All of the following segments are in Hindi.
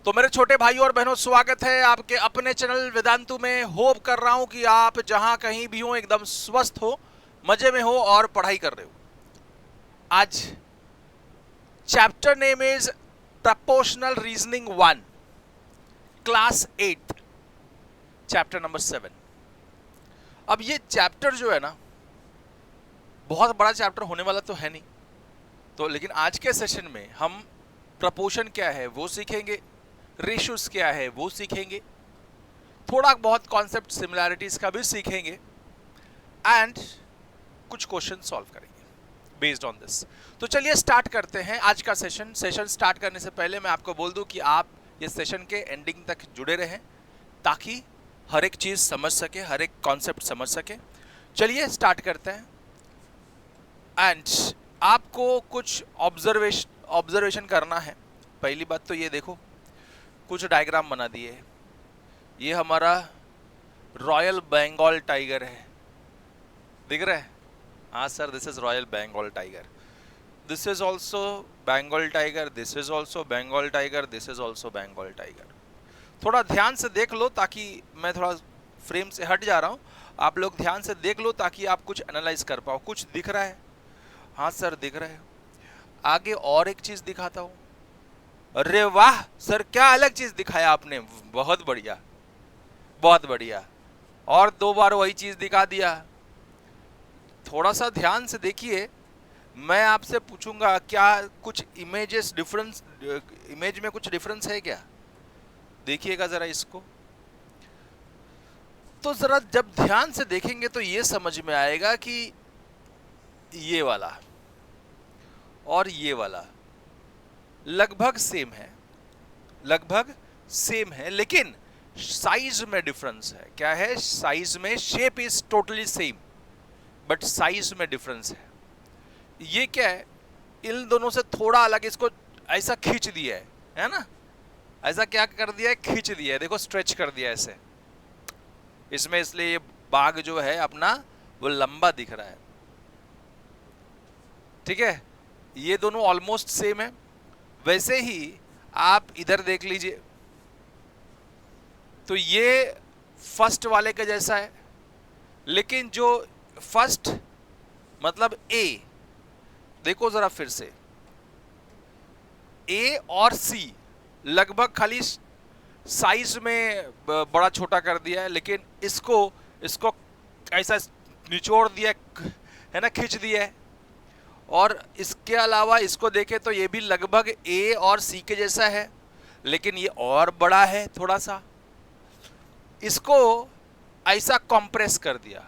तो मेरे छोटे भाइयों और बहनों, स्वागत है आपके अपने चैनल वेदांतु में। होप कर रहा हूं कि आप जहां कहीं भी हो एकदम स्वस्थ हो, मजे में हो और पढ़ाई कर रहे हो। आज chapter name is proportional reasoning 1, class 8, chapter number 7। अब ये चैप्टर जो है ना, बहुत बड़ा चैप्टर होने वाला तो है नहीं, तो लेकिन आज के सेशन में हम प्रपोर्शन क्या है वो सीखेंगे, रेशियोज क्या है वो सीखेंगे, थोड़ा बहुत कॉन्सेप्ट सिमिलैरिटीज का भी सीखेंगे एंड कुछ क्वेश्चन सॉल्व करेंगे बेस्ड ऑन दिस। तो चलिए स्टार्ट करते हैं आज का सेशन। सेशन स्टार्ट करने से पहले मैं आपको बोल दूं कि आप ये सेशन के एंडिंग तक जुड़े रहें ताकि हर एक चीज समझ सके, हर एक कॉन्सेप्ट समझ सके। चलिए स्टार्ट करते हैं। एंड आपको कुछ ऑब्जर्वेशन करना है। पहली बात तो ये देखो, कुछ डायग्राम बना दिए। ये हमारा रॉयल बंगाल टाइगर है, दिख रहा है? हाँ sir, this is Royal Bengal tiger, this is also Bengal tiger, this is also Bengal tiger, this is also Bengal tiger. थोड़ा ध्यान से देख लो, ताकि मैं थोड़ा फ्रेम से हट जा रहा हूँ, आप लोग ध्यान से देख लो ताकि आप कुछ एनालाइज कर पाओ। कुछ दिख रहा है? हाँ सर दिख रहा है। आगे और एक चीज दिखाता हूँ। अरे वाह सर, क्या अलग चीज दिखाया आपने, बहुत बढ़िया बहुत बढ़िया। और दो बार वही चीज दिखा दिया। थोड़ा सा ध्यान से देखिए, मैं आपसे पूछूंगा क्या कुछ इमेजेस डिफरेंस, इमेज में कुछ डिफरेंस है क्या? देखिएगा जरा इसको। तो जरा जब ध्यान से देखेंगे तो ये समझ में आएगा कि ये वाला और ये वाला लगभग सेम है, लगभग सेम है, लेकिन साइज में डिफरेंस है। क्या है? साइज में। Shape is totally same but size में डिफरेंस है। ये क्या है? इन दोनों से थोड़ा अलग, इसको ऐसा खींच दिया है ना? ऐसा क्या कर दिया है? खींच दिया है। देखो, स्ट्रेच कर दिया है ऐसे इसमें, इसलिए ये बाघ जो है अपना वो लंबा दिख रहा है। ठीक है, ये दोनों ऑलमोस्ट सेम है। वैसे ही आप इधर देख लीजिए, तो ये फर्स्ट वाले का जैसा है, लेकिन जो फर्स्ट मतलब ए, देखो जरा फिर से, ए और सी लगभग खाली साइज में बड़ा छोटा कर दिया है, लेकिन इसको इसको ऐसा निचोड़ दिया है ना, खींच दिया है। और इसके अलावा इसको देखें तो ये भी लगभग ए और सी के जैसा है, लेकिन ये और बड़ा है थोड़ा सा। इसको ऐसा कंप्रेस कर दिया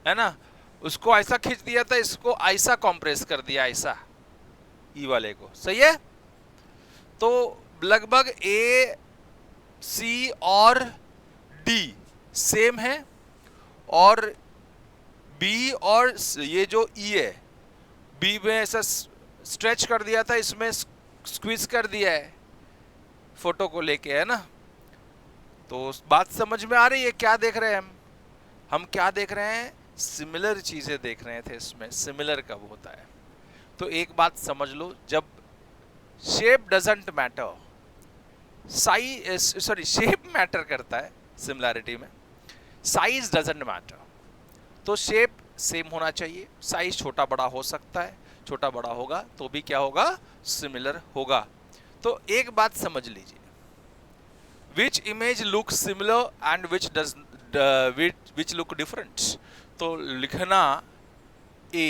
है ना, उसको ऐसा खींच दिया था, इसको ऐसा कंप्रेस कर दिया, ऐसा ई वाले को। सही है? तो लगभग ए, सी और डी सेम है, और बी और ये जो ई है, बी में ऐसा स्ट्रेच कर दिया था, इसमें स्क्वीज कर दिया है फोटो को लेके, है ना? तो बात समझ में आ रही है? क्या देख रहे हैं हम क्या देख रहे हैं? सिमिलर चीजें देख रहे थे इसमें। सिमिलर कब होता है? तो एक बात समझ लो, जब shape doesn't matter, shape matter करता है सिमिलैरिटी में, साइज डजंट मैटर। तो शेप सेम होना चाहिए, साइज छोटा बड़ा हो सकता है, छोटा बड़ा होगा तो भी क्या होगा? सिमिलर होगा। तो एक बात समझ लीजिए, which image look similar and which look different. तो लिखना ए,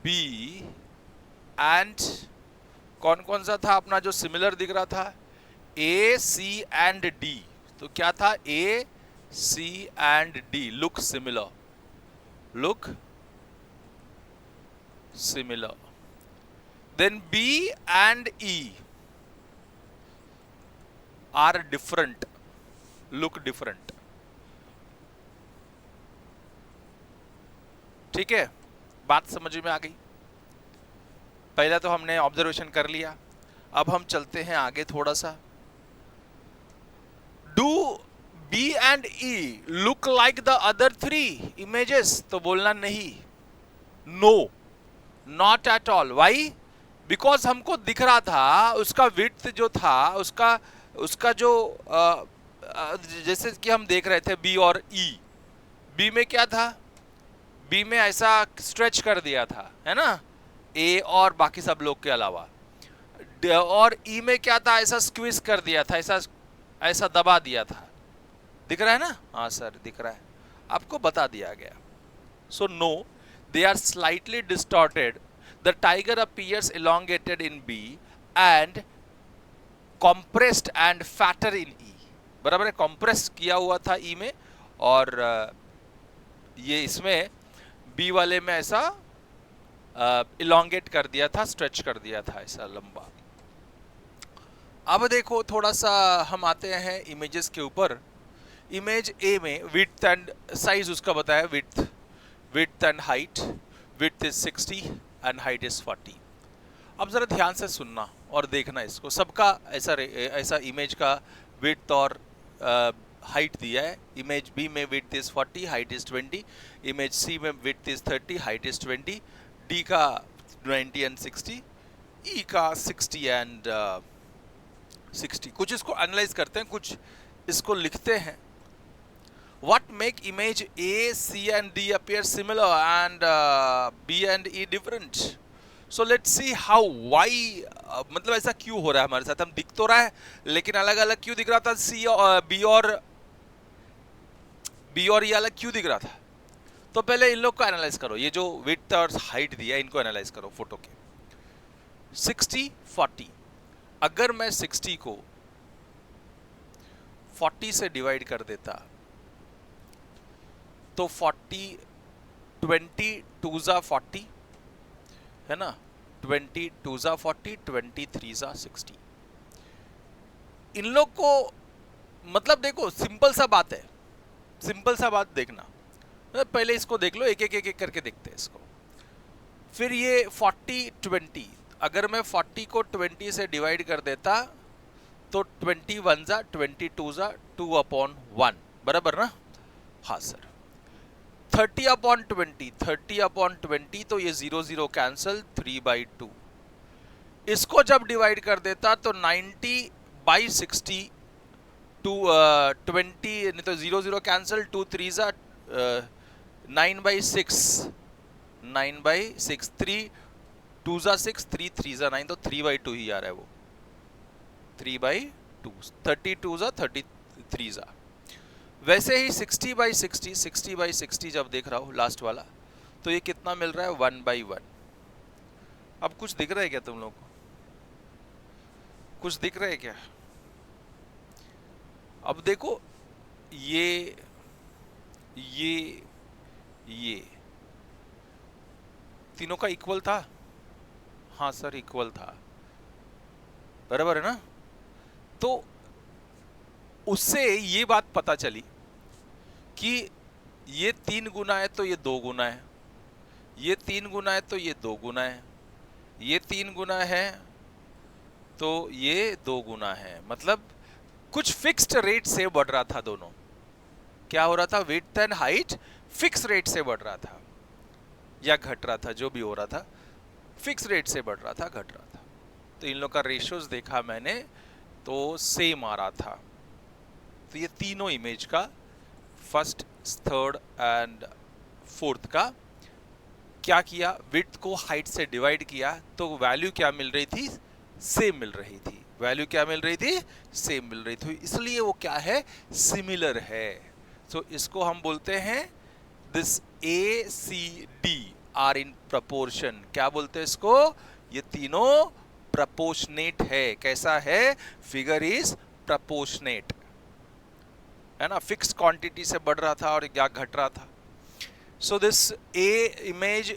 बी एंड कौन कौन सा था अपना जो सिमिलर दिख रहा था? A, C and D. तो क्या था? A, C and D look similar, look similar. Then B and E are different, look different. ठीक है, बात समझ में आ गई? पहला तो हमने ऑब्जर्वेशन कर लिया, अब हम चलते हैं आगे थोड़ा सा। Do B and E look like the other three images? तो बोलना नहीं, no, not at all. Why? Because हमको दिख रहा था उसका विड्थ जो था, उसका उसका जो जैसे कि हम देख रहे थे बी और ई, बी में क्या था, बी में ऐसा स्ट्रेच कर दिया था, है ना, ए और बाकी सब लोग के अलावा, और ई में क्या था, ऐसा स्क्वीज कर दिया था, ऐसा ऐसा दबा दिया था। दिख रहा है ना? हाँ सर दिख रहा है, आपको बता दिया गया। So no, they are slightly distorted. The tiger appears elongated in B and compressed and fatter in E. बराबर है, compress किया हुआ था E में, और ये इसमें B वाले में ऐसा elongate कर दिया था, stretch कर दिया था ऐसा लंबा। अब देखो थोड़ा सा हम आते हैं इमेजेस के ऊपर। इमेज ए में विड्थ एंड साइज उसका बताया, width and height, width is 60 and height is 40। अब जरा ध्यान से सुनना और देखना इसको, सबका ऐसा इमेज का width और हाइट दिया है। इमेज बी में width is 40, height is 20, image C में width is 30, height is 20, D का 90 and 60, ई का 60 and 60। कुछ इसको एनालाइज करते हैं, कुछ इसको लिखते हैं। What make image A, C and D appear similar and B and E different? So let's see how, why, मतलब ऐसा क्यों हो रहा है हमारे साथ, हम दिख तो रहा है लेकिन अलग अलग क्यों दिख रहा था, C और B और ये अलग क्यों दिख रहा था। तो पहले इन लोग को एनालाइज करो, ये जो विड्थ और हाइट दिया है इनको एनालाइज करो फोटो के। 60 40, अगर मैं 60 को 40 से डिवाइड कर देता तो 40 20 2 जा 40 है ना, 20 2 जा 40, 20 3 जा 60। इन लोग को मतलब देखो सिंपल सा बात है, सिंपल सा बात देखना, पहले इसको देख लो, एक एक एक एक करके देखते हैं इसको। फिर ये 40 20, अगर मैं 40 को 20 से डिवाइड कर देता तो 21 जा 22 जा 2/1, बराबर ना? हाँ सर। 30/20, 30/20 तो ये 0 0 कैंसल, 3/2। इसको जब डिवाइड कर देता तो 90/60 टू 20, नहीं तो 0 0 कैंसल, 2 3 जा 9/6, 9/6, 3 2 जा 6, 3 3 जा 9, तो 3/2 ही आ रहा है वो, 3/2, 32 जा 33 जा। वैसे ही 60/60, 60/60 जब देख रहा हूँ लास्ट वाला, तो ये कितना मिल रहा है, 1/1। अब कुछ दिख रहा है क्या तुम लोग को, कुछ दिख रहा है क्या? अब देखो ये तीनों का इक्वल था, हाँ सर इक्वल था, बराबर है ना? तो उससे ये बात पता चली कि ये 3 गुना है तो ये 2 गुना है, ये 3 गुना है तो ये 2 गुना है, ये 3 गुना है तो ये 2 गुना है। मतलब कुछ फिक्स्ड रेट से बढ़ रहा था दोनों। क्या हो रहा था, width and height fix rate से बढ़ रहा था या घट रहा था, जो भी हो रहा था फिक्स रेट से बढ़ रहा था, घट रहा था। तो इन लोग का रेशियोज देखा मैंने तो सेम आ रहा था। तो ये तीनों इमेज का फर्स्ट, थर्ड एंड फोर्थ का क्या किया, विड्थ को हाइट से डिवाइड किया तो वैल्यू क्या मिल रही थी, सेम मिल रही थी। वैल्यू क्या मिल रही थी, सेम मिल रही थी, इसलिए वो क्या है, सिमिलर है। सो इसको हम बोलते हैं this A C D are in proportion. क्या बोलते हैं इसको, ये तीनों प्रपोर्शनेट है। कैसा है, फिगर इज प्रपोर्शनेट, है ना, फिक्स्ड क्वांटिटी से बढ़ रहा था और क्या घट रहा था। So this image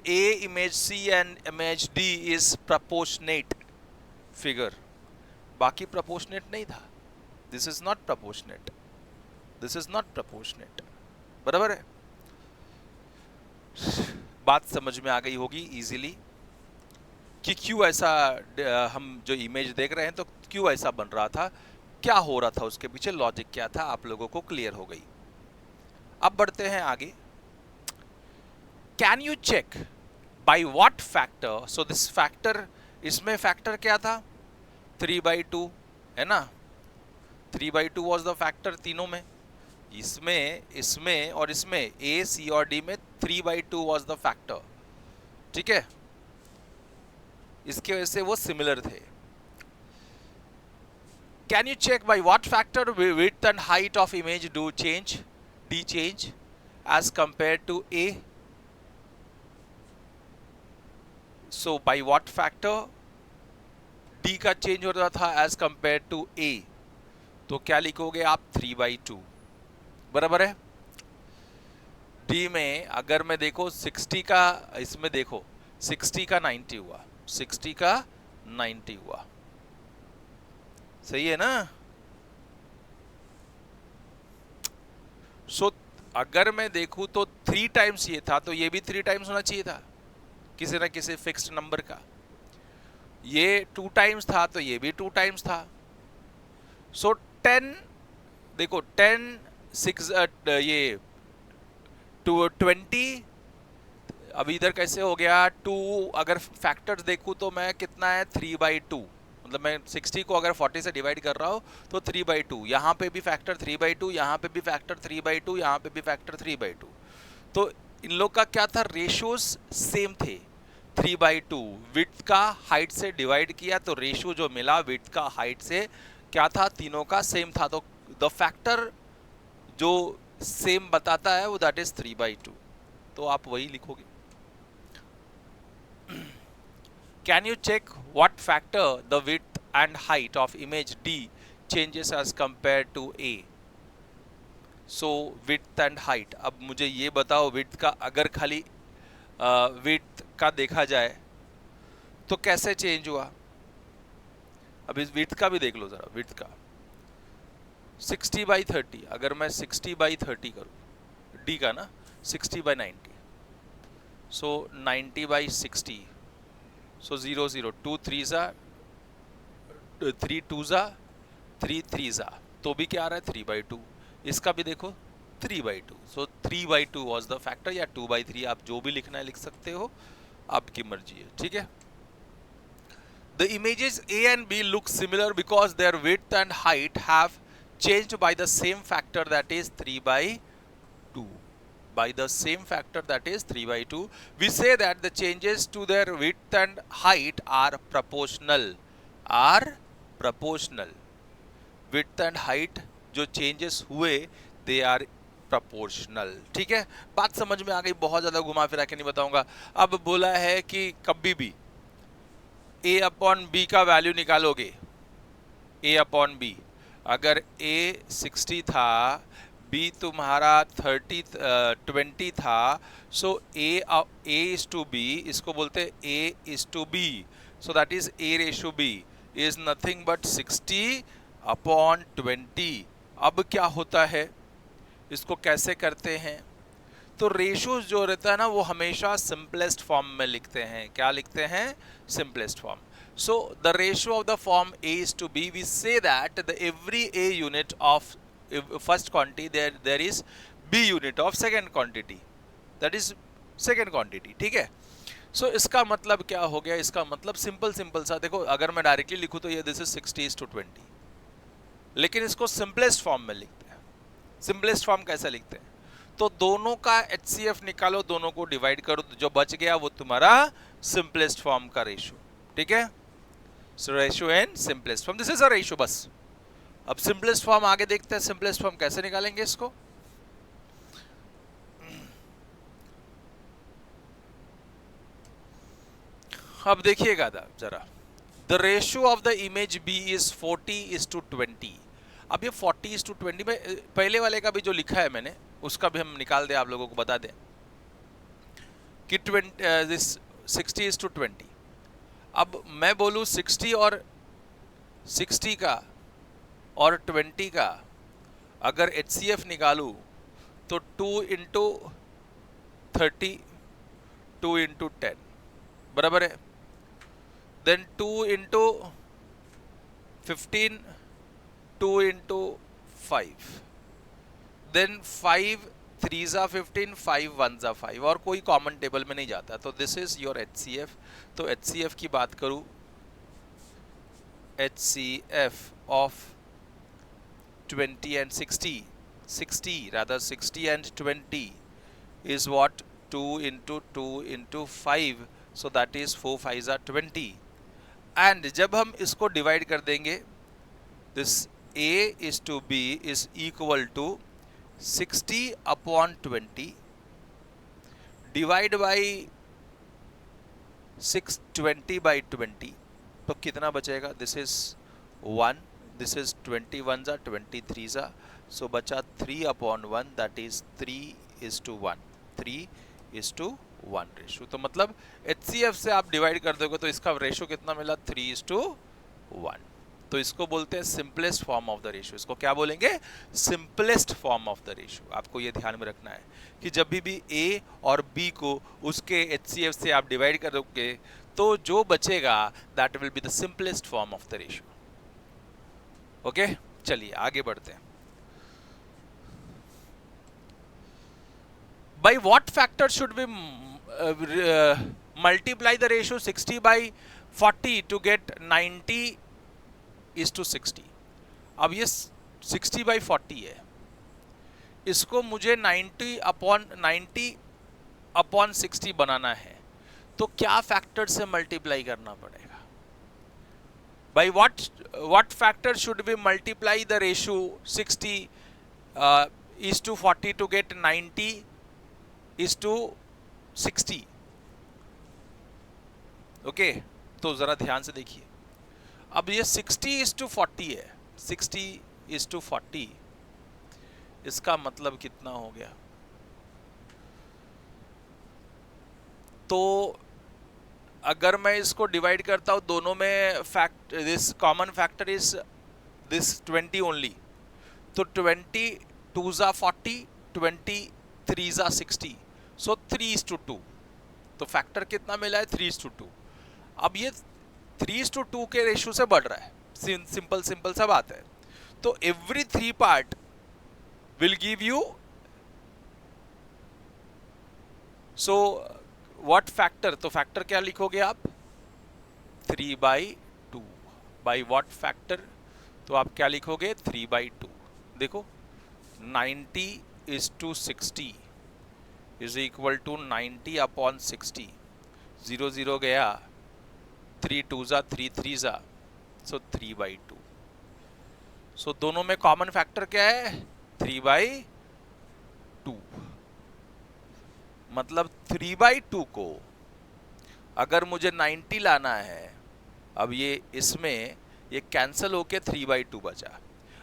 C and image D is proportionate figure, बाकी प्रपोर्शनेट नहीं था। This is not proportionate, this is not proportionate, बराबर है। बात समझ में आ गई होगी इजीली कि क्यों ऐसा हम जो इमेज देख रहे हैं तो क्यों ऐसा बन रहा था, क्या हो रहा था, उसके पीछे लॉजिक क्या था, आप लोगों को क्लियर हो गई। अब बढ़ते हैं आगे। Can you check by what factor, so this factor इसमें फैक्टर क्या था 3/2 है ना, 3/2 वॉज द फैक्टर तीनों में, इसमें इसमें और इसमें ए सी और डी में 3/2 वॉज द फैक्टर, ठीक है, इसके वजह से वो सिमिलर थे। Can you check by what factor width and height of image do change D change as compare to A, so by what factor D का चेंज हो रहा था एज कंपेयर टू ए, तो क्या लिखोगे आप 3/2 बराबर है। डी में अगर मैं देखो 60 का, इसमें देखो 60 का 90 हुआ, 60 का 90 हुआ, सही है ना। सो अगर मैं देखूं तो 3 टाइम्स ये था, तो ये भी 3 टाइम्स होना चाहिए था किसी ना किसी फिक्स्ड नंबर का, ये 2 टाइम्स था तो ये भी 2 टाइम्स था। सो 10 देखो 10 6 ये 20, अब इधर कैसे हो गया 2, अगर फैक्टर्स देखूं तो मैं कितना है 3/2, मतलब मैं 60 को अगर 40 से डिवाइड कर रहा हूं तो 3/2, यहाँ पे भी फैक्टर 3/2, यहाँ पे भी फैक्टर 3/2, यहाँ पे भी फैक्टर 3/2, तो इन लोग का क्या था रेशियोज सेम थे 3/2, विड्थ का हाइट से डिवाइड किया तो रेशियो जो मिला विड्थ का हाइट से क्या था, तीनों का सेम था, तो द फैक्टर जो सेम बताता है वो दैट इज 3/2, तो आप वही लिखोगे। Can you check what factor the width and height of image D changes as compare to A, so width and height, अब मुझे ये बताओ विड्थ का अगर खाली विड्थ का देखा जाए तो कैसे चेंज हुआ, अब इस विड्थ का भी देख लो जरा, विड्थ का 60/30, अगर मैं 60/30 करूं डी का ना 60/90, सो 90/60, सो 0 0 2 3 जा 3 2 जा 3 3 जा, तो भी क्या आ रहा है 3/2, इसका भी देखो 3/2, सो 3/2 वाज द फैक्टर, या 2/3 आप जो भी लिखना है लिख सकते हो, आपकी मर्जी है, ठीक है। The images A and B look similar because their width and height have changed by the same factor, that is 3/2. By the same factor, that is 3/2. We say that the changes to their width and height are proportional. Are proportional. Width and height जो changes हुए they are proportional. ठीक है, बात समझ में आ गई, बहुत ज्यादा घुमा फिरा के नहीं बताऊंगा। अब बोला है कि कभी भी a अपॉन बी का वैल्यू निकालोगे, a अपॉन बी, अगर a 60 था, b तुम्हारा 20 था, सो a is to b, इसको बोलते हैं a is to b, so that is a ratio b is nothing but 60 upon 20। अब क्या होता है, इसको कैसे करते हैं, तो रेशियोज जो रहता है ना वो हमेशा सिंपलेस्ट फॉर्म में लिखते हैं, क्या लिखते हैं, simplest form. So the ratio of the form a is to b, we say that the every a unit of first quantity there is b unit of second quantity, that is second quantity, ठीक है। सो इसका मतलब क्या हो गया, इसका मतलब सिंपल सा देखो, अगर मैं डायरेक्टली लिखूं तो ये दिस इज 60:20, लेकिन इसको सिंपलेस्ट फॉर्म में लिखते हैं। सिंपलेस्ट फॉर्म कैसे लिखते हैं, तो दोनों का HCF निकालो, दोनों को डिवाइड करो, जो बच गया वो तुम्हारा सिंपलेस्ट फॉर्म का रेशियो, ठीक है। So ratio and simplest form, this is a ratio बस। अब सिंपलेस्ट फॉर्म आगे देखते हैं, सिंपलेस्ट फॉर्म कैसे निकालेंगे इसको। अब देखिएगा जरा, the ratio of the image B is 40:20। अब ये 40:20 में पहले वाले का भी जो लिखा है मैंने उसका भी हम निकाल दें, आप लोगों को बता दें कि 60:20। अब मैं बोलूँ 60 और 60 का और 20 का अगर HCF निकालूं तो 2 इंटू 30, 2 इंटू 10 बराबर है, देन 2 इंटू 15, 2 इंटू 5, देन 5 3 जा 15, 5 1 जा 5, और कोई कॉमन टेबल में नहीं जाता, तो दिस इज योर HCF। तो HCF की बात करूं HCF of 20 and 60 rather 60 and 20 is what? 2 into 2 into 5, so that is 4 5s are 20. And जब हम इसको डिवाइड कर देंगे, this A is to B is equal to 60 upon 20 divide by 620 by 20, तो कितना बचेगा? दिस इज 1, दिस इज 21 जा 23 जा, सो बचा 3 upon 1, दैट इज 3:1, 3:1 रेशो। तो मतलब HCF से आप डिवाइड कर दोगे तो इसका रेशो कितना मिला? 3:1। तो इसको बोलते हैं simplest form of the ratio. इसको क्या बोलेंगे? Simplest form of the ratio. आपको ये ध्यान में रखना है कि जब भी A और B को उसके HCF से आप डिवाइड करोगे तो जो बचेगा that will be the simplest form of the ratio. Okay, चलिए आगे बढ़ते हैं। By what factor should we multiply the ratio 60 by 40 to get 90:60? अब ये 60 by 40 है, इसको मुझे 90 upon 60 बनाना है, तो क्या फैक्टर से मल्टीप्लाई करना पड़ेगा? By what factor should we multiply the ratio 60:40 to get 90:60? Okay, तो जरा ध्यान से देखिए। अब ये 60:40 है, 60:40, इसका मतलब कितना हो गया? तो अगर मैं इसको डिवाइड करता हूं दोनों में, this common factor is this 20 only, तो 22 जा 40, 23 जा 60, सो 3:2। तो फैक्टर कितना मिला है? 3:2। अब ये 3:2 के रेशियो से बढ़ रहा है, सिंपल सा बात है। तो every 3 part will give you, so what factor? तो फैक्टर क्या लिखोगे आप? 3/2। By what factor? तो आप क्या लिखोगे? 3/2। देखो 90:60 इज इक्वल टू 90 upon 60, 0 0 गया, 3 2 जा 3 3 जा, सो 3/2। सो दोनों में कॉमन फैक्टर क्या है? 3/2। मतलब 3/2 को अगर मुझे 90 लाना है, अब ये इसमें ये कैंसिल होके 3/2 बचा।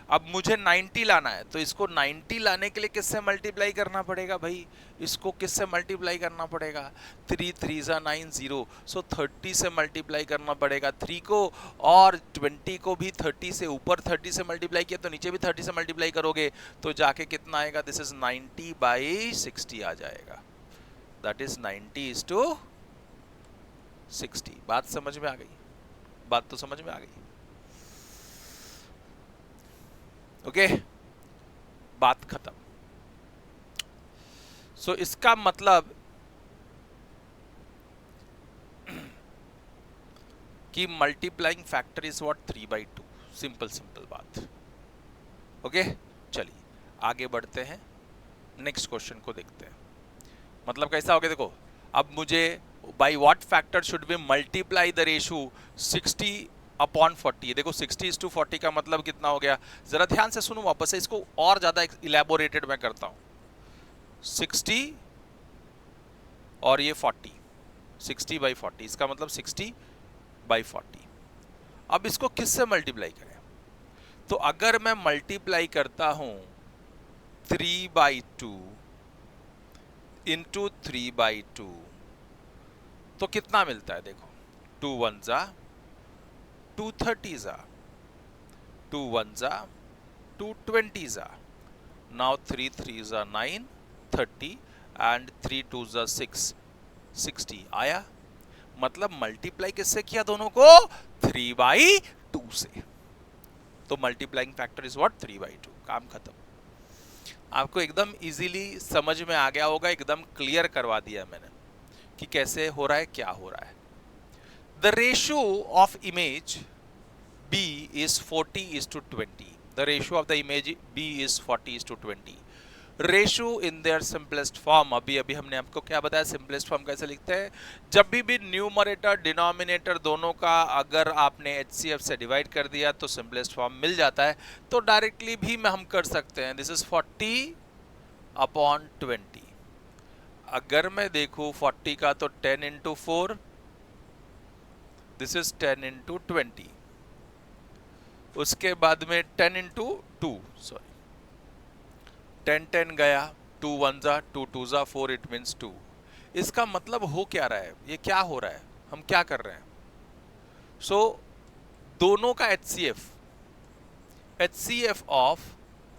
अब मुझे 90 लाना है, तो इसको 90 लाने के लिए किससे मल्टीप्लाई करना पड़ेगा भाई? इसको किससे मल्टीप्लाई करना पड़ेगा? 3 3 जा 9 0, सो 30 से मल्टीप्लाई करना पड़ेगा 3 को, और 20 को भी 30 से, ऊपर 30 से मल्टीप्लाई किया तो नीचे भी 30 से मल्टीप्लाई करोगे तो जाके कितना आएगा? दिस इज 90/60 आ जाएगा, दैट इज 90:60। बात समझ में आ गई? बात तो समझ में आ गई। ओके, बात खत्म। सो इसका मतलब कि multiplying factor is what? 3/2। Simple बात। ओके, चलिए आगे बढ़ते हैं, नेक्स्ट क्वेश्चन को देखते हैं। मतलब कैसा हो गया? देखो, अब मुझे bye what factor should be multiply the ratio 60/40? देखो 60:40 का मतलब कितना हो गया? जरा ध्यान से सुनो वापस से, इसको और ज्यादा इलेबोरेटेड मैं करता हूं। 60 और ये 40, 60/40, इसका मतलब 60/40। अब इसको किससे मल्टीप्लाई करें? तो अगर मैं मल्टीप्लाई करता हूं 3/2 इंटू 3/2 तो कितना मिलता है? देखो 2 1 जा 2 30 जा, 2 1 जा 2 20 जा, नाउ 3 3 जा 9 30 एंड 3 2 जा 6 60 आया। मतलब मल्टीप्लाई किससे किया दोनों को? 3/2 से। तो मल्टीप्लाइंग फैक्टर इज व्हाट? 3/2। काम खत्म। आपको एकदम इजीली समझ में आ गया होगा, एकदम क्लियर करवा दिया मैंने कि कैसे हो रहा है, क्या हो रहा है। The ratio of image B is 40:20. The ratio of the image B is 40:20. Ratio in their simplest form, अभी हमने आपको क्या बताया सिंपलेस्ट फॉर्म कैसे लिखते हैं। जब भी न्यूमरेटर डिनोमिनेटर दोनों का अगर आपने HCF से डिवाइड कर दिया तो सिंपलेस्ट फॉर्म मिल जाता है, तो डायरेक्टली भी हम कर सकते हैं। This is 40/20। अगर मैं देखूं 40 का तो 10 into 4, दिस इज 10 into 20। उसके बाद में 10 into 2, सॉरी 10 गया, 2 1 जा 2 2 जा 4, इट मीन्स 2। इसका मतलब हो क्या रहा है, ये क्या हो रहा है, हम क्या कर रहे हैं। सो दोनों का HCF ऑफ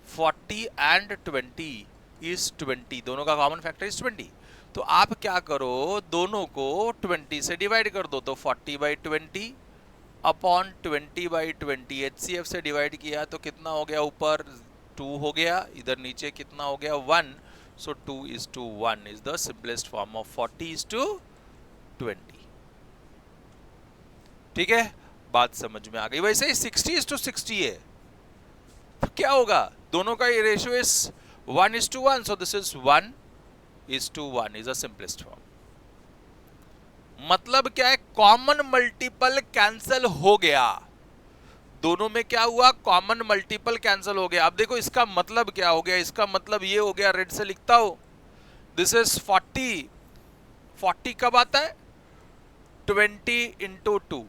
40 and 20 is 20, दोनों का कॉमन फैक्टर इज 20। तो आप क्या करो, दोनों को 20 से डिवाइड कर दो, तो 40/20 अपॉन 20/20। HCF से डिवाइड किया तो कितना हो गया, ऊपर 2 हो गया, इधर नीचे कितना हो गया 1। सो 2:1 is the simplest form of 40:20। ठीक है, बात समझ में आ गई। वैसे ही 60:60 है, तो क्या होगा, दोनों का ये ratio is 1:1। So this is 1:1 is the simplest form. मतलब क्या है, कॉमन मल्टीपल कैंसल हो गया, दोनों में क्या हुआ, कॉमन मल्टीपल कैंसल हो गया। अब देखो इसका मतलब क्या हो गया, इसका मतलब ये हो गया, रेड से लिखता हूं, दिस इज 40 कब आता है, 20 into 2,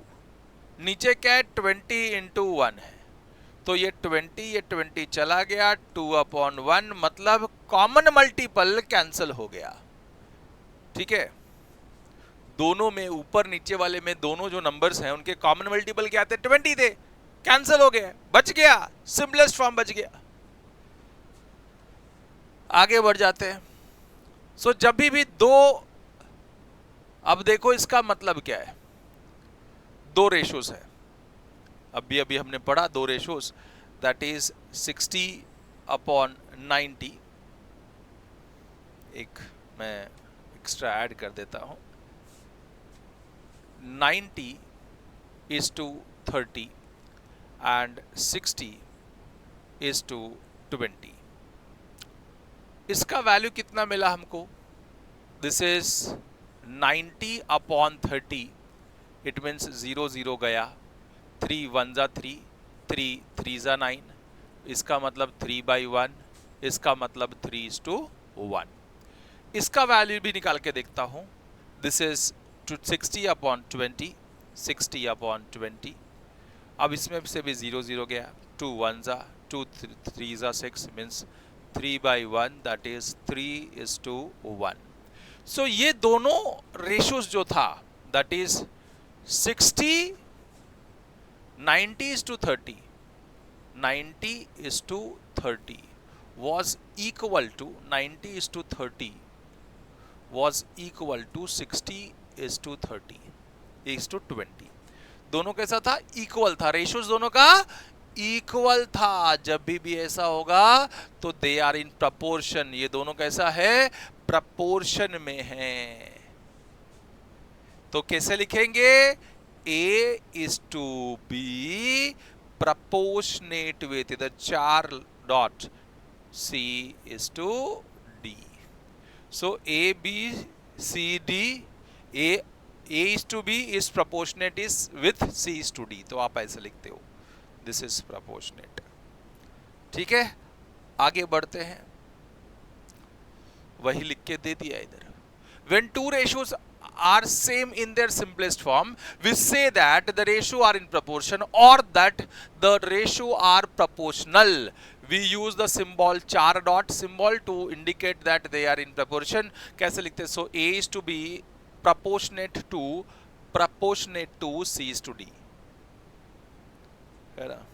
नीचे क्या है 20 into 1 है, तो ये 20 चला गया, 2/1, मतलब कॉमन मल्टीपल कैंसल हो गया। ठीक है, दोनों में ऊपर नीचे वाले में दोनों जो नंबर्स हैं उनके कॉमन मल्टीपल क्या थे, 20 थे, कैंसिल हो गया, बच गया, सिंपलेस्ट फॉर्म बच गया। आगे बढ़ जाते हैं। सो जब भी दो, अब देखो इसका मतलब क्या है, दो रेशोस है, अभी हमने पढ़ा दो रेशोस, दैट इज 60/90। एक मैं एक्स्ट्रा ऐड कर देता हूं, 90:30 and 60:20। इसका वैल्यू कितना मिला हमको, दिस इज 90/30, इट मीन्स 0 0 गया, 3 1 जा 3, 3 3 जा 9, इसका मतलब 3/1, इसका मतलब 3:1। इसका वैल्यू भी निकाल के देखता हूं, दिस इज 60/20, 60/20। अब इसमें से भी 0 0 गया, 2 1 जा 2, 3 जा 6, मीन्स 3/1, दैट इज 3:1। सो ये दोनों रेशियोज जो था, that is 90:30 was equal to 90:30 was equal to 60:30:20। दोनों कैसा था, इक्वल था, रेशियोज दोनों का इक्वल था। जब भी ऐसा होगा तो दे आर इन प्रपोर्शन, ये दोनों कैसा है, प्रपोर्शन में है। तो कैसे लिखेंगे, A is to be proportionate with the 4 dot, C is to D। So A B C D, A is to B is proportionate is with C is to D, तो आप ऐसे लिखते हो, this is proportionate। ठीक है, आगे बढ़ते हैं, वही लिख के दे दिया इधर। When two ratios are same in their simplest form, we say that the ratio are in proportion or that the ratio are proportional। We use the symbol 4 dot symbol to indicate that they are in proportion। कैसे लिखते हैं, so A is to be proportionate to C is to D, है ना।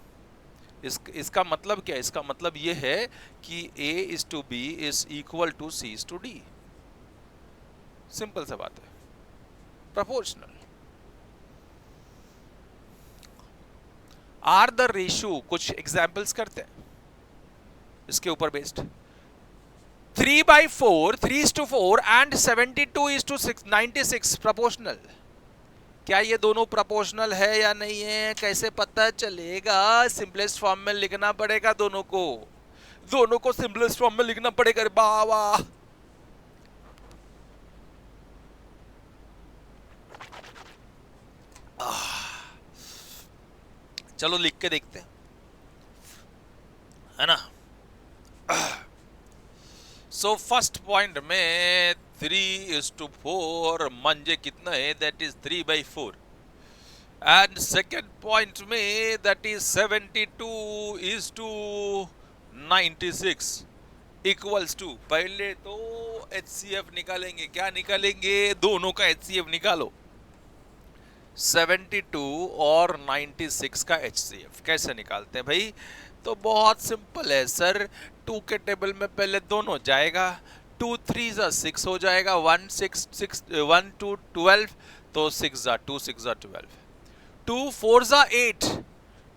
इसका मतलब क्या है, इसका मतलब ये है कि A is to B is equal to C is to D, simple सा बात है, proportional। आर द रेशियो, कुछ एग्जाम्पल्स करते हैं इसके ऊपर बेस्ड। 3/4, 3:4 and 72:96 proportional। क्या ये दोनों प्रोपोर्शनल है या नहीं है, कैसे पता चलेगा? सिंपलेस्ट फॉर्म में लिखना पड़ेगा दोनों को सिंपलेस्ट फॉर्म में लिखना पड़ेगा। बाबा चलो लिख के देखते हैं, है ना। सो फर्स्ट पॉइंट में 3:4 म्हणजे कितना है, that is 3/4। And second point में दैट इज 72:96 इक्वल्स टू, पहले तो HCF निकालेंगे। क्या निकालेंगे? दोनों का HCF निकालो। 72 और 96 का HCF कैसे निकालते हैं भाई? तो बहुत सिंपल है सर, 2 के टेबल में पहले दोनों जाएगा, 2 3 जा 6 हो जाएगा, 1 6 6 1 2 12, तो 6 जा 2 6 जा 12, 2 4 जा 8,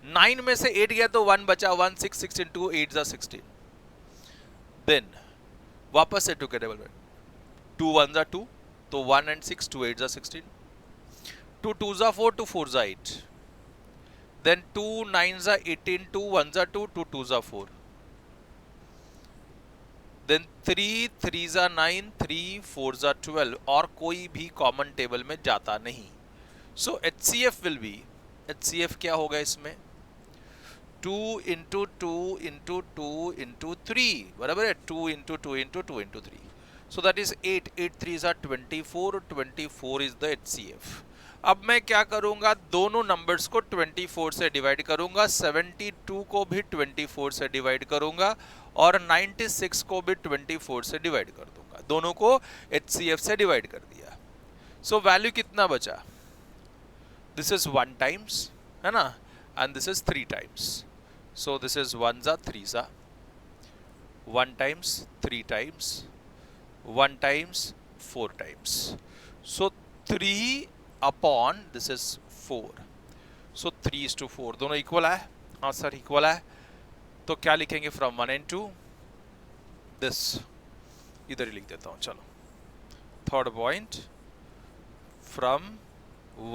9 में से 8 गया तो 1 बचा, 1 6 6 into 8 जा 16। देन वापस से 2 के टेबल में, 2 1 जा 2, तो 1 and 6 2 8 जा 16, 2 2 जा 4, 2 4 जा 8, then 2 9 जा 18, 2 1 जा 2, 2 2 जा 4, then 3 3 जा 9, 3 4 जा 12, और कोई भी कॉमन टेबल में जाता नहीं। सो HCF विल बी, HCF क्या होगा इसमें? 2 into 2 into 2 into 3, बराबर है, 2 into 2 into 2 into 3, so that is 8 8 3 जा 24, 24 is the HCF। अब मैं क्या करूंगा, दोनों नंबर्स को 24 से डिवाइड करूंगा, 72 को भी 24 से डिवाइड करूंगा और 96 को भी 24 से डिवाइड कर दूंगा। दोनों को HCF से डिवाइड कर दिया। सो वैल्यू कितना बचा? दिस इज 1 टाइम्स, है ना, and this is 3 times. So this is 1 जा 3 जा, 1 times 3 times, 1 times 4 times, so 3 upon this is 4, सो 3:4 दोनों इक्वल है। हाँ सर इक्वल है, तो क्या लिखेंगे? फ्रॉम 1 and 2, दिस इधर ही लिख देता हूं। चलो third point, from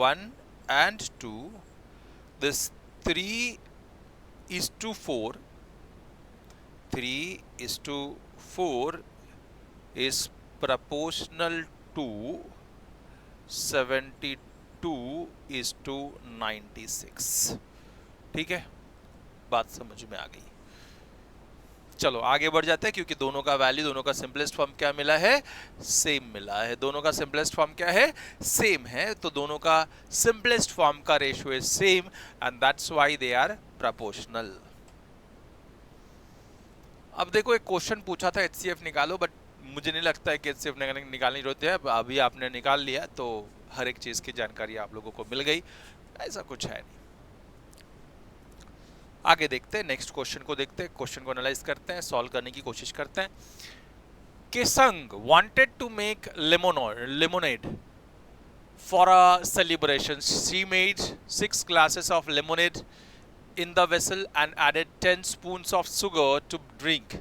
1 and 2 this 3:4, 3:4 is proportional to 72:96। ठीक है, बात समझ में आ गई। चलो आगे बढ़ जाते हैं, क्योंकि दोनों का वैल्यू, दोनों का सिंपलेस्ट फॉर्म क्या मिला है? सेम मिला है। दोनों का सिंपलेस्ट फॉर्म क्या है? सेम है। तो दोनों का सिंपलेस्ट फॉर्म का ratio is same and that's why they are proportional. अब देखो एक क्वेश्चन पूछा था HCF निकालो, बट मुझे नहीं लगता है कि HCF निकालनी जरूरत है। अभी आपने निकाल लिया तो हर एक चीज की जानकारी आप लोगों को मिल गई, ऐसा कुछ है नहीं। आगे देखते हैं, नेक्स्ट क्वेश्चन को देखते हैं, क्वेश्चन को एनालाइज करते हैं, सॉल्व करने की कोशिश करते हैं। Kesang wanted to make lemonade for a celebration. She made 6 glasses of lemonade in the vessel and added 10 spoons of sugar to drink.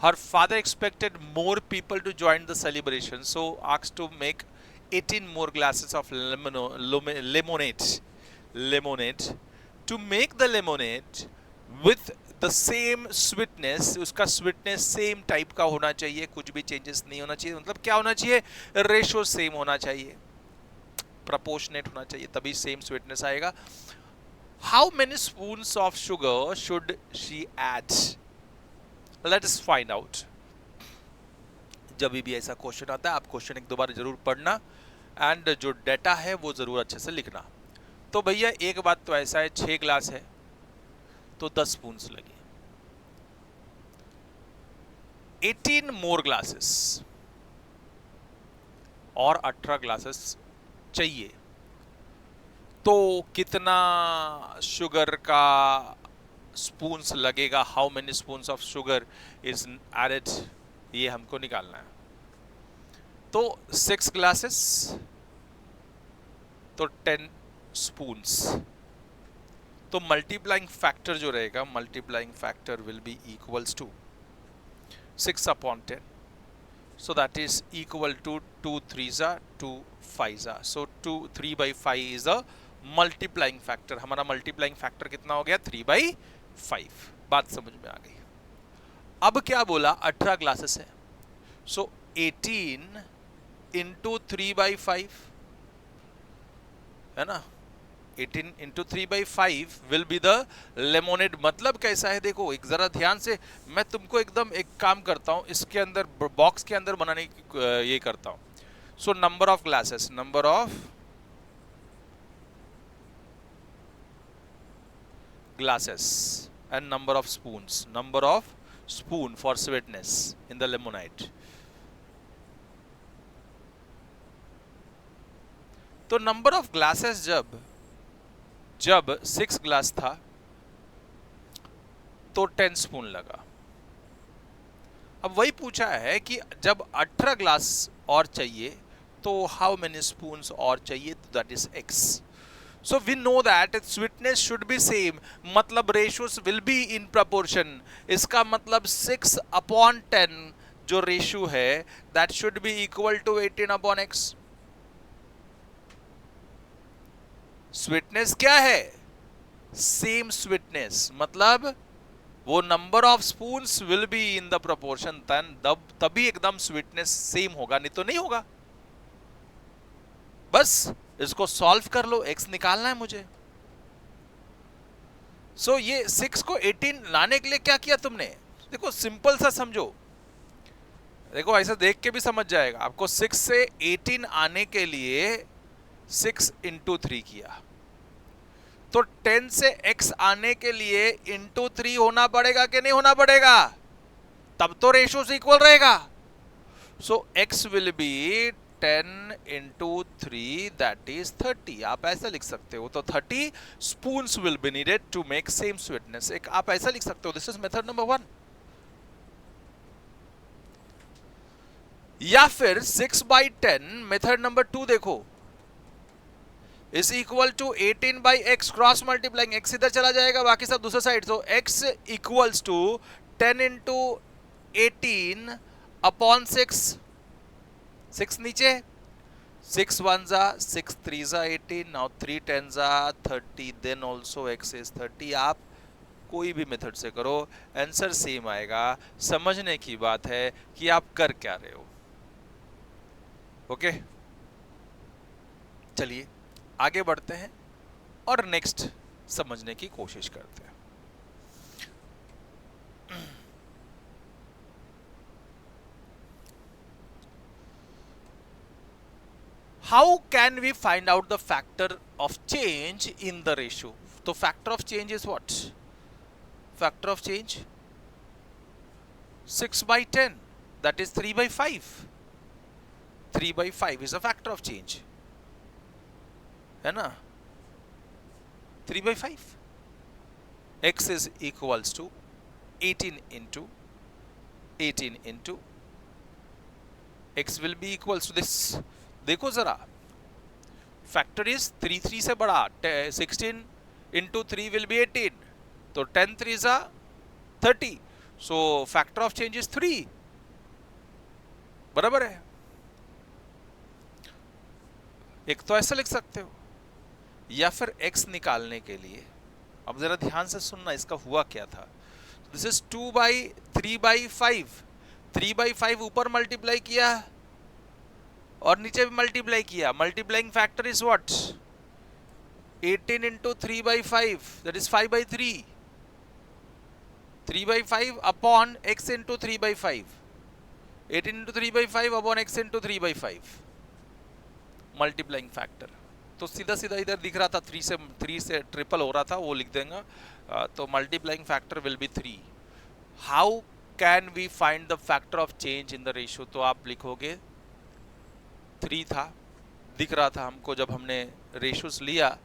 Her father expected more people to join the celebration, so asked to make 18 more glasses of lemonade. To make the lemonade with the same sweetness, उसका sweetness same type का होना चाहिए, कुछ भी changes नहीं होना चाहिए। मतलब क्या होना चाहिए? रेशो सेम होना चाहिए, proportionate होना चाहिए, तभी same sweetness आएगा। How many spoons of sugar should she add? Let us find out. जब भी ऐसा क्वेश्चन आता है, आप क्वेश्चन एक दो बार जरूर पढ़ना एंड जो डेटा है वो जरूर अच्छे से लिखना। तो भैया एक बात तो ऐसा है, 6 ग्लास है तो 10 स्पून्स लगे, 18 मोर ग्लासेस और 18 ग्लासेस चाहिए, तो कितना शुगर का स्पून्स लगेगा? How many spoons of sugar is added, ये हमको निकालना है। तो 6 ग्लासेस तो 10 स्पून्स, तो मल्टीप्लाइंग फैक्टर जो रहेगा, multiplying factor will be equals to 6 upon 10, so that is equal to 2 3s are 2 5s are, so 2 3 by 5 is a multiplying factor. हमारा multiplying factor कितना हो गया 3 by 5. बात समझ में आ गई. अब क्या बोला 18 ग्लासेस है, so 18 into 3 by 5 है ना, 18 into 3 by 5 will be the lemonade. मतलब कैसा है देखो, एक जरा ध्यान से मैं तुमको एकदम एक काम करता हूं, इसके अंदर बॉक्स के अंदर बनाने की ये करता हूं. So number of glasses, number of glasses and number of spoons, number of spoon for sweetness in the lemonade. तो नंबर ऑफ ग्लासेस जब 6 ग्लास था तो 10 स्पून लगा. अब वही पूछा है कि जब 18 ग्लास और चाहिए तो हाउ मेनी स्पून्स और चाहिए, तो that is x. So we know that sweetness should be same, मतलब ratios will be in proportion. इसका मतलब 6/10 जो रेशियो है that should be equal to 18/x. Sweetness क्या है, सेम स्वीटनेस, मतलब वो number of spoons will be in the proportion, तभी एकदम स्वीटनेस सेम होगा, नहीं तो नहीं होगा. बस इसको सॉल्व कर लो, x निकालना है मुझे. सो ये 6 को 18 लाने के लिए क्या किया तुमने, देखो सिंपल सा समझो, देखो ऐसा देख के भी समझ जाएगा आपको. 6 से 18 आने के लिए 6 into 3 किया, तो 10 से x आने के लिए into 3 होना पड़ेगा कि नहीं होना पड़ेगा, तब तो रेशियोस इक्वल रहेगा. सो x will B 10 into 3 that is 30. आप ऐसा लिख सकते हो, तो 30 spoons will be needed to make same sweetness. एक आप ऐसा लिख सकते हो, this is method number 1. या फिर 6/10 मेथड नंबर 2 देखो, is equal to 18 by x, cross multiplying, x इधर चला जाएगा, बाकी सब दूसरे साइड. तो x equals to 10 into 18 upon 6. 6 नीचे, 6 1s are 6 3s are 18. now 3 10s are 30. then also x is 30. आप कोई भी मेथड से करो, आंसर सेम आएगा. समझने की बात है कि आप कर क्या रहे हो. ओके, चलिए आगे बढ़ते हैं और नेक्स्ट समझने की कोशिश करते हैं. How can we find out the factor of change in the ratio. तो factor of change is what, factor of change 6/10 that is 3/5. 3/5 is a factor of change, है ना. 3/5. x is equals to 18 into 18 into x will be equals to this. देखो जरा, फैक्टर इज 3 3 से बड़ा, 16 into 3 will be 18. तो 10 3s are 30. so factor of change is 3. बराबर है. एक तो ऐसा लिख सकते हो, या फिर x निकालने के लिए अब जरा ध्यान से सुनना, इसका हुआ क्या था. This is 2/3/5. 3/5 ऊपर मल्टीप्लाई किया और नीचे भी मल्टीप्लाई किया. Multiplying factor is what, 18 into 3/5 that is 5/3. 3/5 upon x into 3/5. 18 into 3/5 upon x into 3/5. Multiplying factor. तो सीधा सीधा इधर दिख रहा था 3 से ट्रिपल हो रहा था, वो लिख देंगे. तो multiplying factor will be 3. How can we find the factor of change in the ratio. तो आप लिखोगे 3 था, दिख रहा था हमको जब हमने रेशियोस लिया.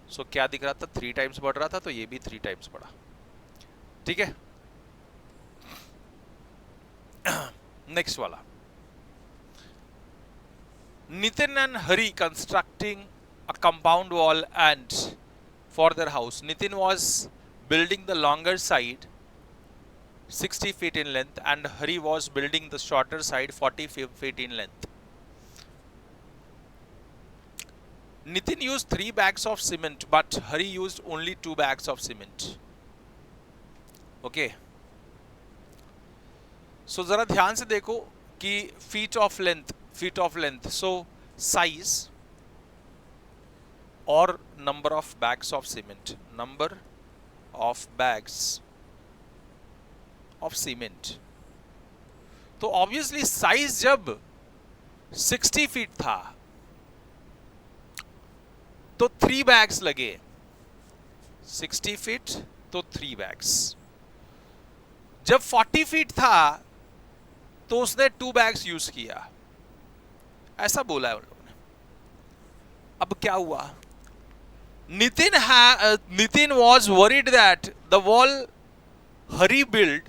सो क्या दिख रहा था, 3 टाइम्स बढ़ रहा था, तो ये भी 3 टाइम्स बढ़ा. ठीक है, नेक्स्ट वाला. Nitin and Hari constructing a compound wall and for their house. Nitin was building the longer side 60 feet in length and Hari was building the shorter side 40 feet in length. Nitin used 3 bags of cement but Hari used only 2 bags of cement. Okay. So जरा ध्यान से देखो कि feet of length. So size or number of bags of cement. Number of bags of cement. तो obviously size जब 60 feet था तो 3 bags लगे. 60 feet तो 3 bags. जब 40 feet था तो उसने 2 bags यूज किया. ऐसा बोला है उन लोगों ने. अब क्या हुआ? Nitin was worried that the wall Hari built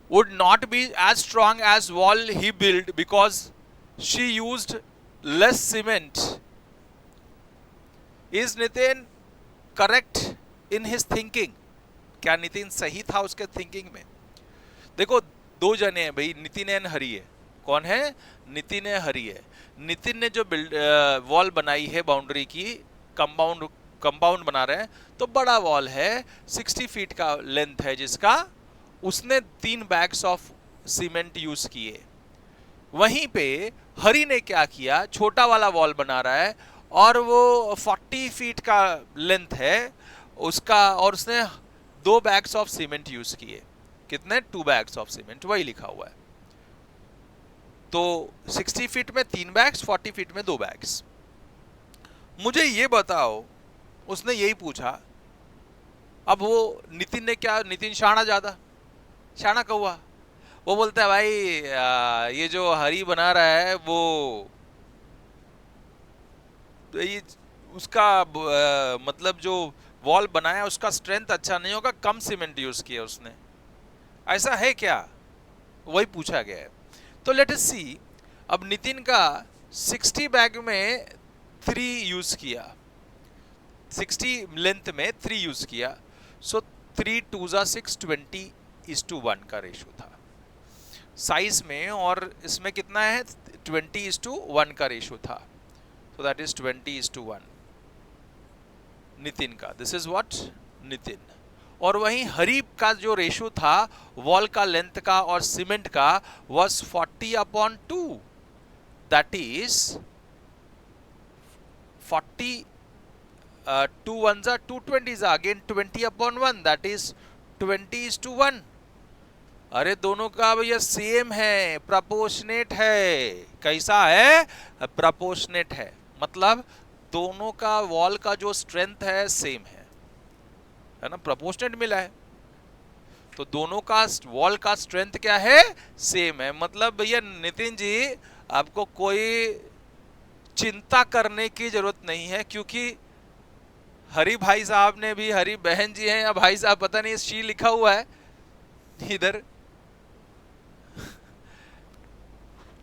would not be as strong as wall he built because she used less cement. Is Nitin correct in his thinking? क्या नितिन सही था उसके थिंकिंग में? देखो दो जने हैं भाई, नितिन एंड हरी है. कौन है? नितिन है, हरी है. नितिन ने जो वॉल बनाई है बाउंड्री की, कंपाउंड बना रहे हैं, तो बड़ा वॉल है 60 फीट का लेंथ है जिसका, उसने 3 बैग्स ऑफ सीमेंट यूज किए. वहीं पे हरी ने क्या किया, छोटा वाला वॉल बना रहा है और वो 40 फीट का लेंथ है उसका, और उसने 2 बैग्स ऑफ सीमेंट यूज किए. कितने? 2 बैग्स ऑफ सीमेंट, वही लिखा हुआ है. तो 60 फीट में 3 बैग्स, 40 फीट में 2 बैग्स. मुझे ये बताओ, उसने यही पूछा. अब वो नितिन ने क्या, नितिन शाना कौआ, वो बोलता है भाई ये जो हरी बना रहा है वो ये उसका मतलब जो वॉल बनाया उसका स्ट्रेंथ अच्छा नहीं होगा, कम सीमेंट यूज किया उसने. ऐसा है क्या? वही पूछा गया है. तो लेट अस सी. अब नितिन का 60 बैग में 3 यूज किया, 60 लेंथ में 3 यूज किया. सो 3 2 6 20:1 का रेशो था साइज में, और इसमें कितना है? 20:1 का रेशो था. सो दैट इज 20:1 नितिन का. This is what? नितिन. और वहीं हरी का जो रेशो था वॉल का लेंथ का और सीमेंट का was 40/2. That is 40 2 1s are 220s again 20/1, that is 20:1. अरे दोनों का भैया सेम है, प्रपोर्शनेट है. कैसा है? प्रपोर्शनेट है. मतलब दोनों का वॉल का जो स्ट्रेंथ है सेम है ना, प्रपोर्शनेट मिला है. तो दोनों का वॉल का स्ट्रेंथ क्या है? सेम है. मतलब भैया नितिन जी आपको कोई चिंता करने की जरूरत नहीं है, क्योंकि हरी भाई साहब ने भी, हरी बहन जी हैं या भाई साहब पता नहीं, शी लिखा हुआ है इधर.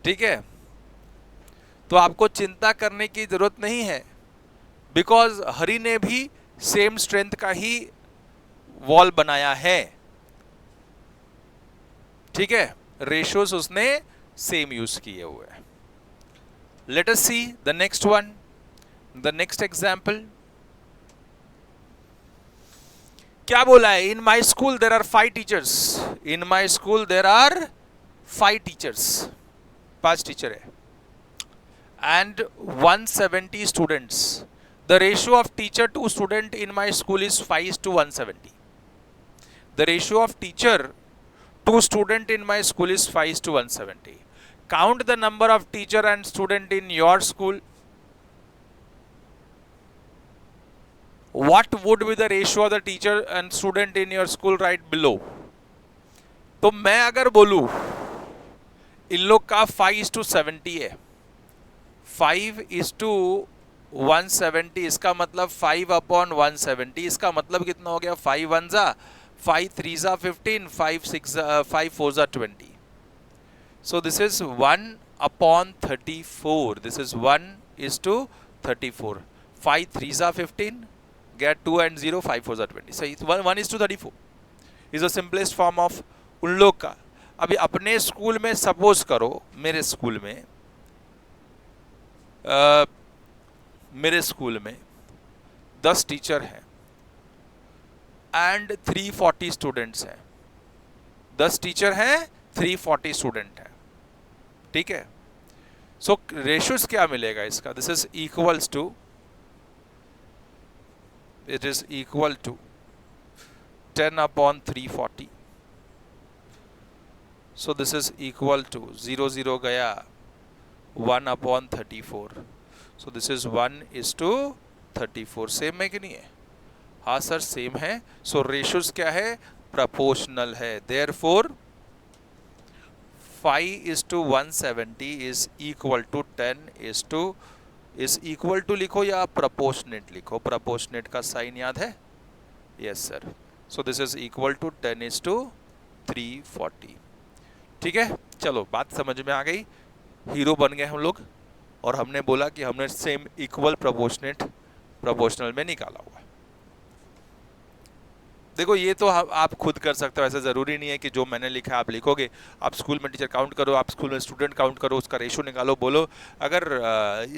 ठीक है, तो आपको चिंता करने की जरूरत नहीं है, बिकॉज हरी ने भी सेम स्ट्रेंथ का ही वॉल बनाया है. ठीक है, रेशियोज उसने सेम यूज किए हुए हैं. Let us see the next one, the next example. क्या बोला है? In my school there are 5 teachers. In my school there are 5 teachers. 5 teacher है and 170 students. The ratio of teacher to student in my school is 5:170. The ratio of teacher to student in my school is 5:170. Count the number of teacher and student in your school. What would be the ratio of the teacher and student in your school? Right below. तो मैं अगर बोलूं इन लोग का 5:70 है, 5:170, इसका मतलब 5/170. इसका मतलब कितना हो गया? 5 1s 5 3s 15, 5 4s 20. So this is 1/34. This is 1:34. 5 3s 15, get 2 and 0, 5 4s 20. So 1:34 is the simplest form of उन लोग का। अभी अपने स्कूल में सपोज करो, मेरे स्कूल में मेरे स्कूल में 10 टीचर हैं एंड 340 स्टूडेंट्स हैं। 10 टीचर हैं, 340 स्टूडेंट हैं, ठीक है। सो रेशियोज क्या मिलेगा इसका? This is equals to, it is equal to 10/340. So this is equal to 0 0 गया 1/34. So this is 1:34. सेम है कि नहीं है? हाँ सर सेम है। सो रेशियोज क्या है? प्रोपोर्शनल है। Therefore 5:170 is equal to 10 is equal to लिखो या प्रोपोर्शनेट लिखो। प्रोपोर्शनेट का साइन याद है? Yes sir. So this is equal to 10:340। ठीक है, चलो बात समझ में आ गई। हीरो बन गए हम लोग और हमने बोला कि हमने सेम इक्वल प्रोपोर्शनल में निकाला हुआ। देखो ये तो आप खुद कर सकते हो, ऐसा ज़रूरी नहीं है कि जो मैंने लिखा है आप लिखोगे। आप स्कूल में टीचर काउंट करो, आप स्कूल में स्टूडेंट काउंट करो, उसका रेशियो निकालो, बोलो अगर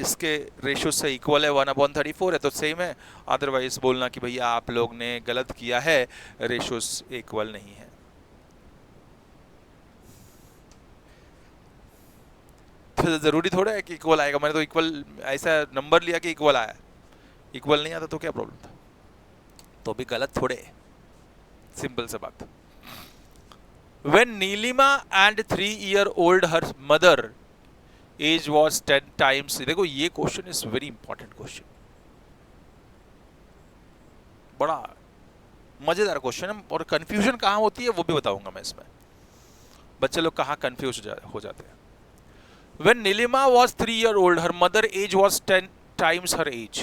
इसके रेशियो से इक्वल है 1/34 है तो सेम है, अदरवाइज बोलना कि भैया आप लोग ने गलत किया है, रेशियोस इक्वल नहीं है। तो ज़रूरी थोड़ा है कि इक्वल आएगा। मैंने तो इक्वल ऐसा नंबर लिया कि इक्वल आया, इक्वल नहीं आता तो क्या प्रॉब्लम था? तो भी गलत थोड़े, सिंपल सा बात। When Neelima and 3-year-old her mother age was 10 times, देखो ये question is very important question, बड़ा मजेदार क्वेश्चन है और कंफ्यूजन कहाँ होती है वो भी बताऊंगा मैं इसमें, बच्चे लोग कहाँ कंफ्यूज हो जाते हैं। When Neelima was 3-year-old, her mother age was 10 times her age.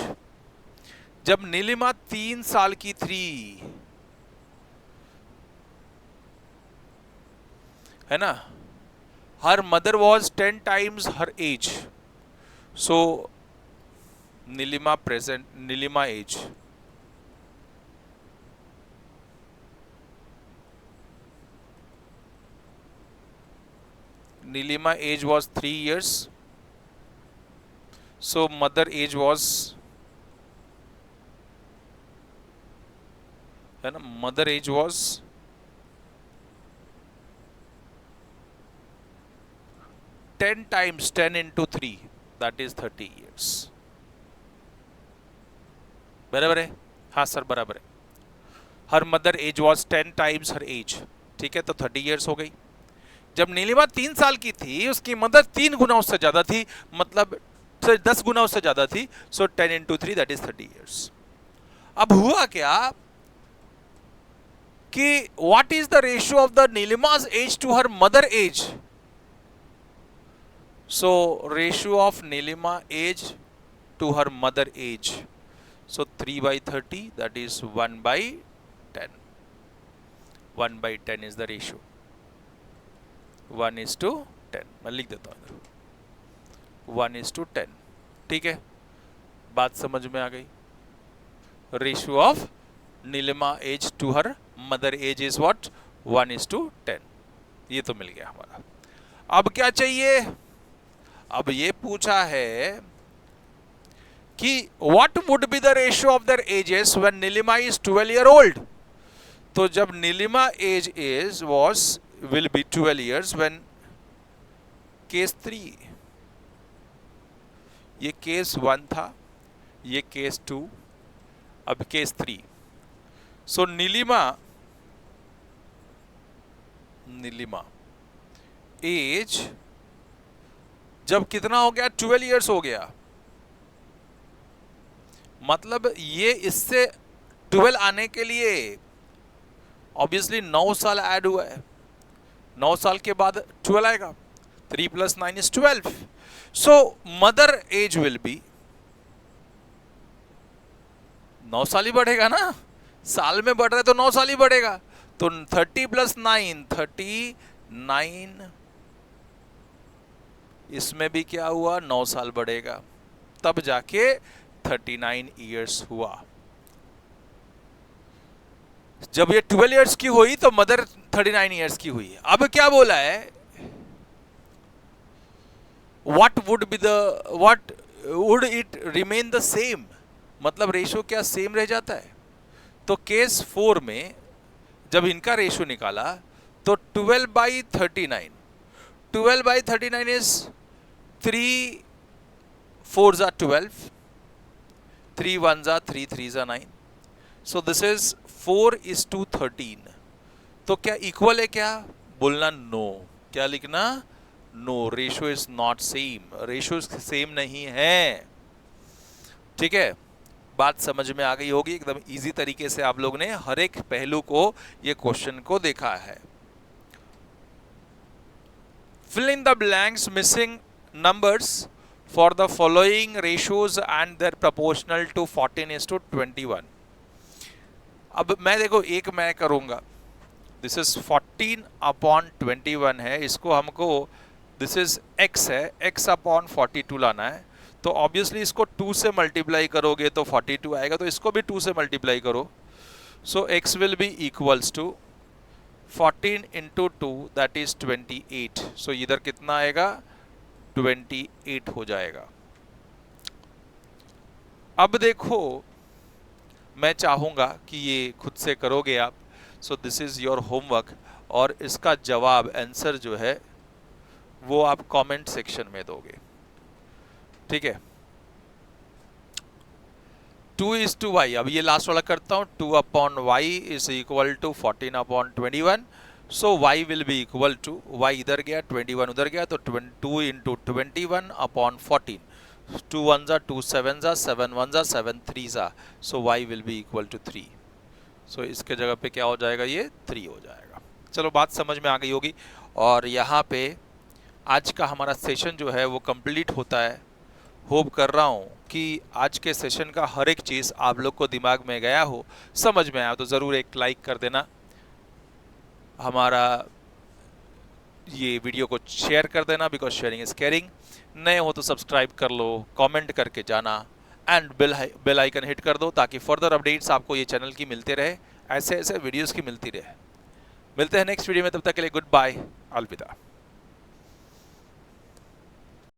जब नीलिमा 3 साल की थी, है ना, her mother was 10 times her age. So Nilima present, Nilima age, Nilima age was 3 years. So mother age was, है ना, mother age was 10 times 10 into 3, that is 30 years. बराबर है? हाँ सर बराबर है। Her mother age was 10 times her age, ठीक है, तो 30 years हो गई। जब नीलिमा 3 साल की थी उसकी मदर 3 गुना उससे ज्यादा थी, मतलब 10 गुना उससे ज्यादा थी। सो 10 into 3 that is 30 years. अब हुआ क्या कि what is the ratio of the Nilima's age to her mother age? So ratio of Nilima age to her mother age, so 3/30, that is 1/10. 1/10 is the ratio, 1:10। मैं लिख देता हूं इधर 1:10, ठीक है, बात समझ में आ गई। Ratio of Neelima age to her mother age is what? 1:10। ये तो मिल गया हमारा। अब क्या चाहिए? अब ये पूछा है कि what would be the ratio of their ages when Neelima is 12 year old। तो जब Neelima age is was will be 12 years when case 3, ये केस 1 था, ये केस 2, अब केस 3। सो नीलिमा एज जब कितना हो गया? 12 years हो गया, मतलब ये इससे 12 आने के लिए ऑब्वियसली 9 साल ऐड हुआ है, 9 साल के बाद 12 आएगा। 3 + 9 is 12. So mother age will be 9 साल ही बढ़ेगा ना, साल में बढ़ रहा है तो 9 साल ही बढ़ेगा। तो 30 + 9 39, इसमें भी क्या हुआ? 9 साल बढ़ेगा, तब जाके 39 years हुआ। जब ये 12 इयर्स की हुई तो मदर 39 इयर्स की हुई। अब क्या बोला है, what would it remain the same, मतलब रेशो क्या सेम रह जाता है। तो केस 4 में जब इनका रेशो निकाला तो 12/39, 12/39 is 3 4s are 12, 3 1s are 3, 3s are 9, so this is 4:13। तो क्या इक्वल है क्या, बोलना नो। क्या लिखना, no, ratio is not same, ratio same नहीं है। ठीक है, बात समझ में आ गई होगी। एकदम इजी तरीके से आप लोग ने हर एक पहलू को, ये क्वेश्चन को देखा है। fill in the blanks missing numbers for the following ratios and they're proportional to 14:21। अब मैं देखो एक मैं करूंगा, दिस इज 14/21 है, इसको हमको दिस इज x है, x/42 लाना है। तो ऑब्वियसली इसको 2 से मल्टीप्लाई करोगे तो 42 आएगा, तो इसको भी 2 से मल्टीप्लाई करो। So x will be equals to 14 into 2 that is 28। सो इधर कितना आएगा, 28 हो जाएगा। अब देखो मैं चाहूंगा कि ये खुद से करोगे आप। सो दिस इज योर होमवर्क, और इसका जवाब आंसर जो है वो आप कमेंट सेक्शन में दोगे। ठीक है, 2:y, अब ये लास्ट वाला करता हूं, 2/y is equal to 14/21। So y will be equal to, y इधर गया 21 उधर गया, तो 2 into 21/14, 2 1s are 2 7s are 7 1s are 7 3s are, so y will be equal to 3। सो इसके जगह पे क्या हो जाएगा, ये 3 हो जाएगा। चलो बात समझ में आ गई होगी, और यहाँ पे आज का हमारा सेशन जो है वो कंप्लीट होता है। होप कर रहा हूँ कि आज के सेशन का हर एक चीज़ आप लोग को दिमाग में गया हो, समझ में आया तो ज़रूर एक लाइक कर देना, हमारा ये वीडियो को शेयर कर देना, बिकॉज शेयरिंग इज केयरिंग। नए हो तो सब्सक्राइब कर लो, कमेंट करके जाना, एंड बेल आइकन हिट कर दो ताकि फर्दर अपडेट्स आपको ये चैनल की मिलते रहे, ऐसे ऐसे वीडियोस की मिलती रहे। मिलते हैं नेक्स्ट वीडियो में, तब तक के लिए गुड बाय, अलविदा।